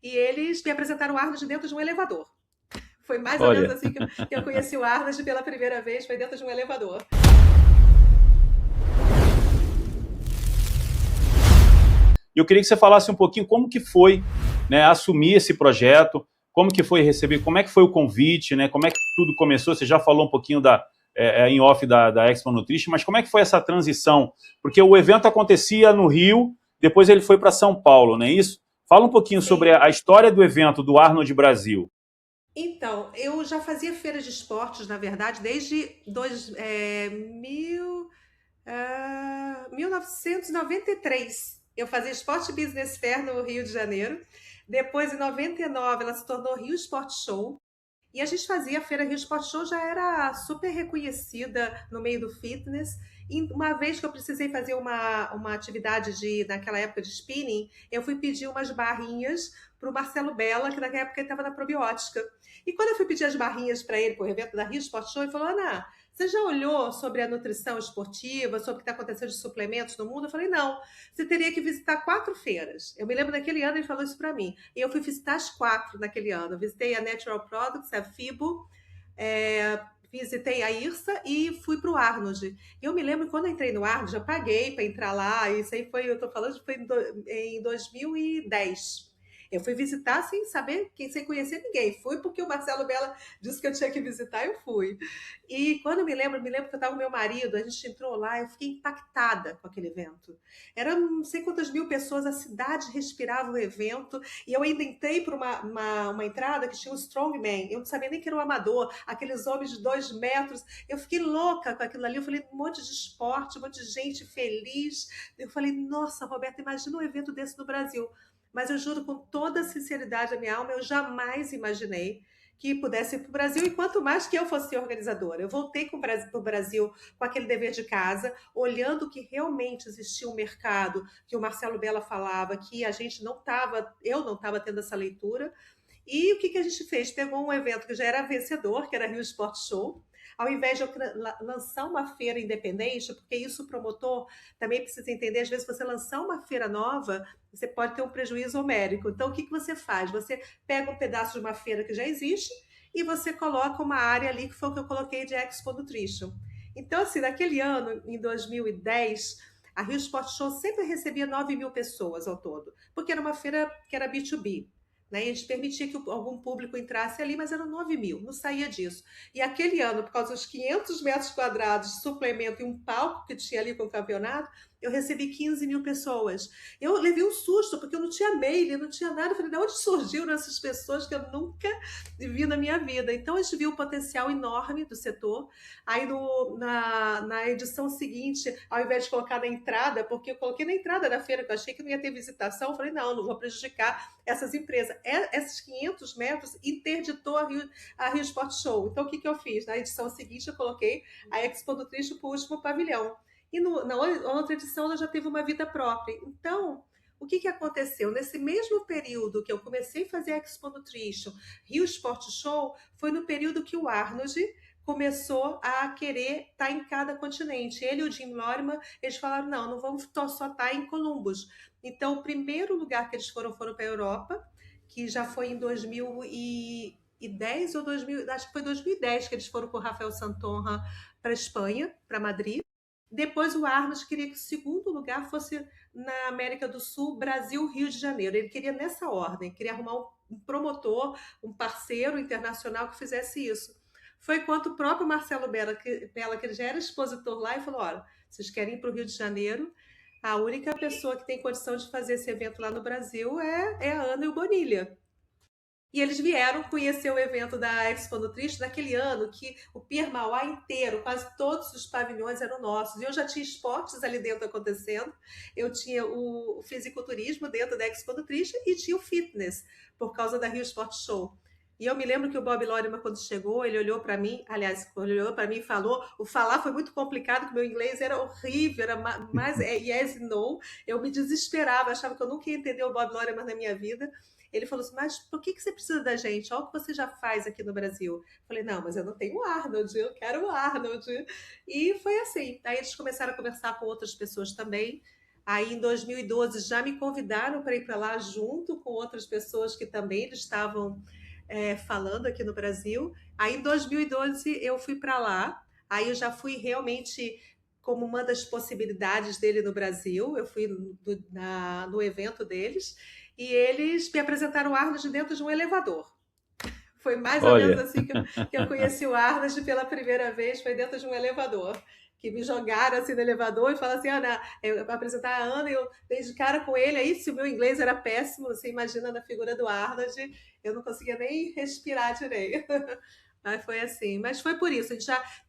e eles me apresentaram o Arnold dentro de um elevador. Foi mais ou menos Olha, assim que eu conheci o Arnold pela primeira vez, foi dentro de um elevador. eu queria que você falasse um pouquinho como que foi, né, assumir esse projeto, como que foi receber, como é que foi o convite, né, como é que tudo começou. Você já falou um pouquinho em off da Expo Nutrition, mas como é que foi essa transição? Porque o evento acontecia no Rio, depois ele foi para São Paulo, não é isso? Fala um pouquinho sobre Sim. a história do evento do Arnold Brasil. Então, eu já fazia feira de esportes, na verdade, desde 1993. Eu fazia Sport Business Fair no Rio de Janeiro. Depois, em 99, ela se tornou Rio Sport Show. E a gente fazia a Feira Rio Sport Show, já era super reconhecida no meio do fitness. E uma vez que eu precisei fazer uma atividade naquela época de spinning, eu fui pedir umas barrinhas para o Marcelo Bella, que naquela época ele estava na probiótica. E quando eu fui pedir as barrinhas para ele, para o evento da Rio Sport Show, ele falou: Ana, você já olhou sobre a nutrição esportiva, sobre o que está acontecendo de suplementos no mundo? Eu falei: não, você teria que visitar 4 feiras. Eu me lembro daquele ano ele falou isso para mim. E eu fui visitar as 4 naquele ano. Eu visitei a Natural Products, a FIBO, visitei a IRSA e fui para o Arnold. E eu me lembro que quando eu entrei no Arnold, eu paguei para entrar lá. Isso aí foi, eu estou falando, foi em 2010. Eu fui visitar sem saber, sem conhecer ninguém. Fui porque o Marcelo Bella disse que eu tinha que visitar, eu fui. E quando eu me lembro que eu estava com meu marido, a gente entrou lá, eu fiquei impactada com aquele evento. Eram não sei quantas mil pessoas, a cidade respirava o evento, e eu ainda entrei por uma entrada que tinha um strongman, eu não sabia nem que era um amador, aqueles homens de 2 metros, eu fiquei louca com aquilo ali, eu falei, um monte de esporte, um monte de gente feliz, eu falei, nossa, Roberta, imagina um evento desse no Brasil. Mas eu juro com toda a sinceridade da minha alma, eu jamais imaginei que pudesse ir para o Brasil, e quanto mais que eu fosse organizadora. Eu voltei para o Brasil com aquele dever de casa, olhando que realmente existia um mercado, que o Marcelo Bella falava, que a gente não estava, eu não estava tendo essa leitura. E o que a gente fez? Pegou um evento que já era vencedor, que era Rio Sport Show, ao invés de eu lançar uma feira independente, porque isso o promotor também precisa entender, às vezes você lançar uma feira nova, você pode ter um prejuízo homérico. Então, o que você faz? Você pega um pedaço de uma feira que já existe e você coloca uma área ali, que foi o que eu coloquei de Expo Nutrition. Então, assim, naquele ano, em 2010, a Rio Sport Show sempre recebia 9.000 pessoas ao todo, porque era uma feira que era B2B. Né? E a gente permitia que algum público entrasse ali, mas eram 9.000, não saía disso. E aquele ano, por causa dos 500 metros quadrados de suplemento e um palco que tinha ali com o campeonato, eu recebi 15.000 pessoas. Eu levei um susto, porque eu não tinha mail, eu não tinha nada. Eu falei, de onde surgiram essas pessoas que eu nunca vi na minha vida? Então, a gente viu o potencial enorme do setor. Aí, na edição seguinte, ao invés de colocar na entrada, porque eu coloquei na entrada da feira, que eu achei que não ia ter visitação, eu falei, não vou prejudicar essas empresas. Esses 500 metros interditou a Rio Sport Show. Então, o que eu fiz? Na edição seguinte, eu coloquei a Expo Nutrition para o último pavilhão. E na outra edição ela já teve uma vida própria. Então, o que aconteceu? Nesse mesmo período que eu comecei a fazer a Expo Nutrition, Rio Sport Show, foi no período que o Arnold começou a querer estar em cada continente. Ele e o Jim Lorimer, eles falaram, não vamos só estar em Columbus. Então, o primeiro lugar que eles foram para a Europa, que já foi em 2010 ou 2000, acho que foi 2010 que eles foram com o Rafael Santonja para a Espanha, para Madrid. Depois o Arnold queria que o segundo lugar fosse na América do Sul, Brasil, Rio de Janeiro. Ele queria nessa ordem, queria arrumar um promotor, um parceiro internacional que fizesse isso. Foi quando o próprio Marcelo Bella, que ele já era expositor lá, e falou: olha, vocês querem ir para o Rio de Janeiro? A única pessoa que tem condição de fazer esse evento lá no Brasil é a Ana e o Bonilha. E eles vieram conhecer o evento da Expo Nutrition naquele ano que o Pier Mauá inteiro, quase todos os pavilhões eram nossos. E eu já tinha esportes ali dentro acontecendo. Eu tinha o fisiculturismo dentro da Expo Nutrition e tinha o fitness, por causa da Rio Sport Show. E eu me lembro que o Bob Lorimer, quando chegou, ele olhou para mim, aliás, quando ele olhou para mim e falou, o falar foi muito complicado, porque meu inglês era horrível, era mais yes e no, eu me desesperava, achava que eu nunca ia entender o Bob Lorimer na minha vida. Ele falou assim, mas por que você precisa da gente? Olha o que você já faz aqui no Brasil. Eu falei, não, mas eu não tenho o Arnold, eu quero o Arnold. E foi assim. Aí eles começaram a conversar com outras pessoas também. Aí, em 2012, já me convidaram para ir para lá junto com outras pessoas que também estavam falando aqui no Brasil. Aí, em 2012, eu fui para lá. Aí, eu já fui realmente como uma das possibilidades dele no Brasil. Eu fui no evento deles e eles me apresentaram o Arnold dentro de um elevador. Foi mais ou menos Olha, assim que eu conheci o Arnold pela primeira vez, foi dentro de um elevador. Que me jogaram assim no elevador e falaram assim: Ana, eu vou apresentar a Ana, eu dei de cara com ele. Aí, se o meu inglês era péssimo, você imagina na figura do Arnold, eu não conseguia nem respirar direito. Mas foi assim. Mas foi por isso.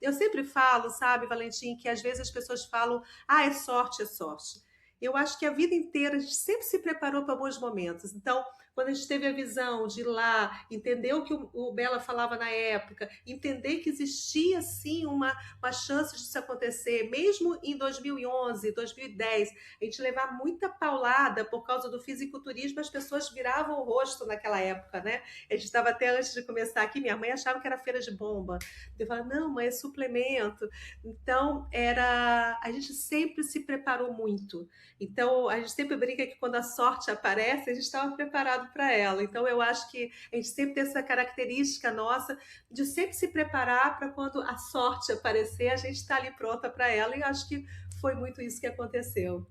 Eu sempre falo, sabe, Valentim, que às vezes as pessoas falam: ah, é sorte, é sorte. Eu acho que a vida inteira a gente sempre se preparou para bons momentos. Então, quando a gente teve a visão de ir lá, entender o que o Bela falava na época, entender que existia sim uma chance disso acontecer, mesmo em 2011, 2010, a gente levar muita paulada por causa do fisiculturismo, as pessoas viravam o rosto naquela época, né? A gente estava até antes de começar aqui, minha mãe achava que era feira de bomba. Eu falava, não, mãe, é suplemento. Então, a gente sempre se preparou muito. Então, a gente sempre brinca que quando a sorte aparece, a gente estava preparado para ela. Então, eu acho que a gente sempre tem essa característica nossa de sempre se preparar para quando a sorte aparecer, a gente está ali pronta para ela. E acho que foi muito isso que aconteceu.